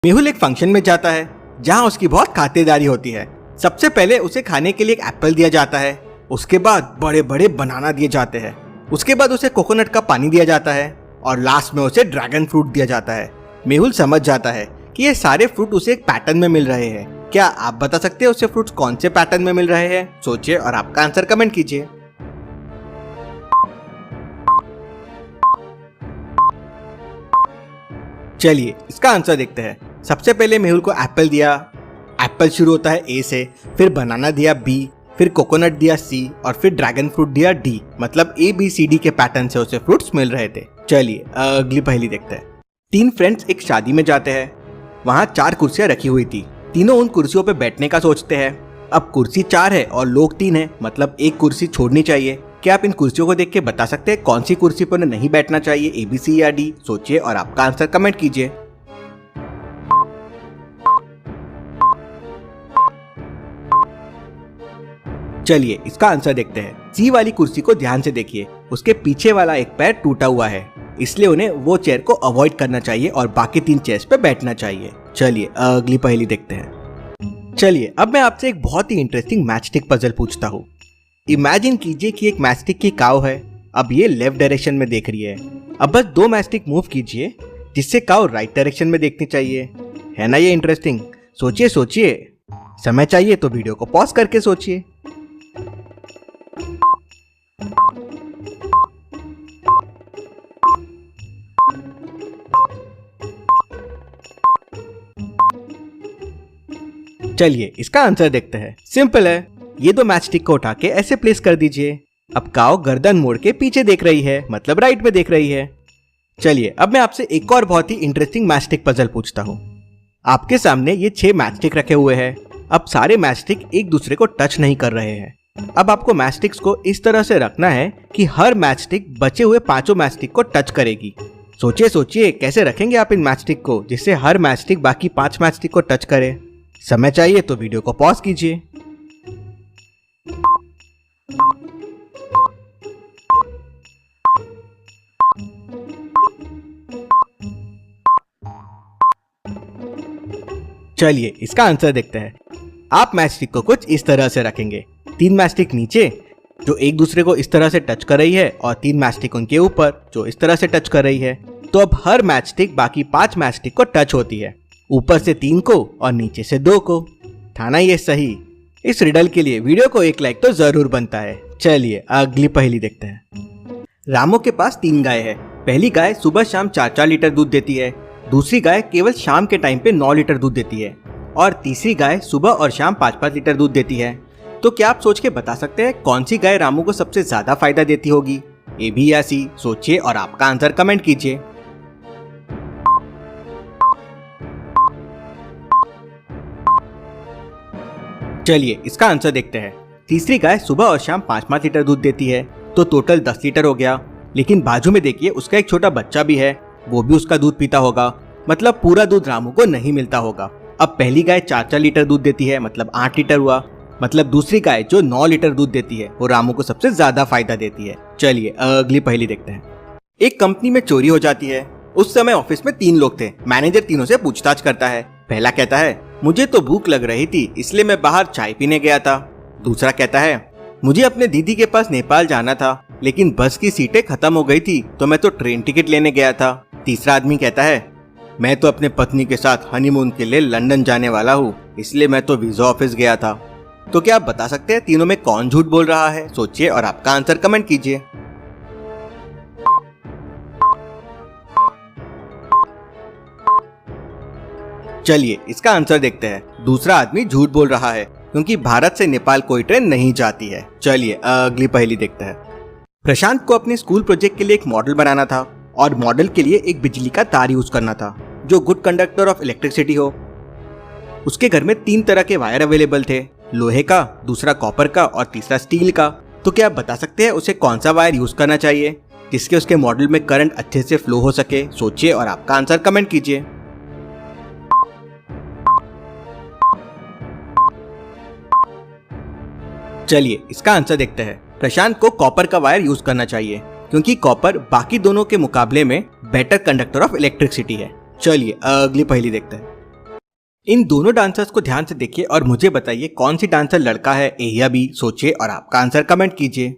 मेहुल एक फंक्शन में जाता है जहां उसकी बहुत खातिरदारी होती है। सबसे पहले उसे खाने के लिए एक एप्पल दिया जाता है, उसके बाद बड़े बड़े बनाना दिए जाते हैं, उसके बाद उसे कोकोनट का पानी दिया जाता है और लास्ट में उसे ड्रैगन फ्रूट दिया जाता है। मेहुल समझ जाता है कि ये सारे फ्रूट उसे एक पैटर्न में मिल रहे हैं। क्या आप बता सकते हैं उसे फ्रूट्स कौन से पैटर्न में मिल रहे हैं? सोचिए और आपका आंसर कमेंट कीजिए। चलिए इसका आंसर देखते हैं। सबसे पहले मेहुल को एप्पल दिया, एप्पल शुरू होता है ए से, फिर बनाना दिया बी, फिर कोकोनट दिया सी और फिर ड्रैगन फ्रूट दिया डी। मतलब ABCD के पैटर्न से उसे फ्रूट्स मिल रहे थे। चलिए अगली पहेली देखते हैं। 3 फ्रेंड्स एक शादी में जाते हैं। वहाँ 4 कुर्सियां रखी हुई थी। तीनों उन कुर्सियों पर बैठने का सोचते हैं। अब कुर्सी 4 है और लोग 3 है, मतलब एक कुर्सी छोड़नी चाहिए। क्या आप इन कुर्सियों को देख के बता सकते हैं कौन सी कुर्सी पर नहीं बैठना चाहिए, ABC या D? सोचिए और आपका आंसर कमेंट कीजिए। चलिए इसका आंसर देखते हैं। सी वाली कुर्सी को ध्यान से देखिए, उसके पीछे वाला एक पैर टूटा हुआ है, इसलिए उन्हें वो चेयर को अवॉइड करना चाहिए और बाकी 3 चेयर्स पे बैठना चाहिए। चलिए अगली पहेली देखते हैं। चलिए अब मैं आपसे एक बहुत ही इंटरेस्टिंग मैचस्टिक पजल पूछता हूँ। इमेजिन कीजिए कि एक मैचस्टिक की काव है। अब ये लेफ्ट डायरेक्शन में देख रही है। अब बस 2 मैचस्टिक मूव कीजिए जिससे काव राइट डायरेक्शन में देखनी चाहिए। है ना ये इंटरेस्टिंग? सोचिए सोचिए, समय चाहिए तो वीडियो को पॉज करके सोचिए। चलिए इसका आंसर देखते हैं। सिंपल है, ये 2 मैचस्टिक को उठा के ऐसे प्लेस कर दीजिए। अब काव गर्दन मोड़ के पीछे देख रही है, मतलब राइट में देख रही है। चलिए अब मैं आपसे एक और बहुत ही इंटरेस्टिंग मैचस्टिक पजल पूछता हूँ। आपके सामने ये 6 मैचस्टिक रखे हुए हैं। अब सारे मैचस्टिक एक दूसरे को टच नहीं कर रहे हैं। अब आपको मैचस्टिक्स को इस तरह से रखना है कि हर मैचस्टिक बचे हुए 5 मैचस्टिक को टच करेगी। सोचिए सोचिए कैसे रखेंगे आप इन मैचस्टिक को जिससे हर मैचस्टिक बाकी 5 मैचस्टिक को टच करे। समय चाहिए तो वीडियो को पॉज कीजिए। चलिए इसका आंसर देखते हैं। आप मैचस्टिक को कुछ इस तरह से रखेंगे। 3 मैचस्टिक नीचे जो एक दूसरे को इस तरह से टच कर रही है और 3 मैचस्टिक उनके ऊपर जो इस तरह से टच कर रही है। तो अब हर मैचस्टिक बाकी 5 मैचस्टिक को टच होती है, ऊपर से 3 को और नीचे से 2 को। था ना ये सही? इस रिडल के लिए वीडियो को एक लाइक तो जरूर बनता है। चलिए अगली पहेली देखते हैं। रामू के पास 3 गाय है। पहली गाय सुबह शाम 4-4 लीटर दूध देती है, दूसरी गाय केवल शाम के टाइम पे 9 लीटर दूध देती है और तीसरी गाय सुबह और शाम 5-5 लीटर दूध देती है। तो क्या आप सोच के बता सकते हैं कौन सी गाय रामू को सबसे ज्यादा फायदा देती होगी, A, B या C? सोचिए और आपका आंसर कमेंट कीजिए। चलिए इसका आंसर देखते हैं। तीसरी गाय सुबह और शाम 5-5 लीटर दूध देती है, तो टोटल 10 लीटर हो गया। लेकिन बाजू में देखिए उसका एक छोटा बच्चा भी है, वो भी उसका दूध पीता होगा, मतलब पूरा दूध रामू को नहीं मिलता होगा। अब पहली गाय 4-4 लीटर दूध देती है, मतलब 8 लीटर हुआ। मतलब दूसरी गाय जो 9 लीटर दूध देती है वो रामू को सबसे ज्यादा फायदा देती है। चलिए अगली पहेली देखते हैं। एक कंपनी में चोरी हो जाती है। उस समय ऑफिस में 3 लोग थे। मैनेजर तीनों से पूछताछ करता है। पहला कहता है मुझे तो भूख लग रही थी इसलिए मैं बाहर चाय पीने गया था। दूसरा कहता है मुझे अपने दीदी के पास नेपाल जाना था लेकिन बस की सीटें खत्म हो गई थी तो मैं तो ट्रेन टिकट लेने गया था। तीसरा आदमी कहता है मैं तो अपने पत्नी के साथ हनीमून के लिए लंदन जाने वाला हूँ इसलिए मैं तो वीजा ऑफिस गया था। तो क्या आप बता सकते हैं तीनों में कौन झूठ बोल रहा है? सोचिए और आपका आंसर कमेंट कीजिए। चलिए इसका आंसर देखते हैं। दूसरा आदमी झूठ बोल रहा है क्योंकि भारत से नेपाल कोई ट्रेन नहीं जाती है। चलिए अगली पहेली देखते हैं। प्रशांत को अपने स्कूल प्रोजेक्ट के लिए एक मॉडल बनाना था और मॉडल के लिए एक बिजली का तार यूज करना था जो गुड कंडक्टर ऑफ इलेक्ट्रिसिटी हो। उसके घर में 3 तरह के वायर अवेलेबल थे, लोहे का, दूसरा कॉपर का और तीसरा स्टील का। तो क्या आप बता सकते हैं उसे कौन सा वायर यूज करना चाहिए जिसके उसके मॉडल में करंट अच्छे से फ्लो हो सके? सोचिए और आपका आंसर कमेंट कीजिए। चलिए इसका आंसर देखते हैं। प्रशांत को कॉपर का वायर यूज करना चाहिए क्योंकि कॉपर बाकी दोनों के मुकाबले में बेटर कंडक्टर ऑफ इलेक्ट्रिसिटी है। चलिए अगली पहेली देखते हैं। इन दोनों डांसर्स को ध्यान से देखिए और मुझे बताइए कौन सी डांसर लड़का है, ए या बी। सोचिए और आपका आंसर कमेंट कीजिए।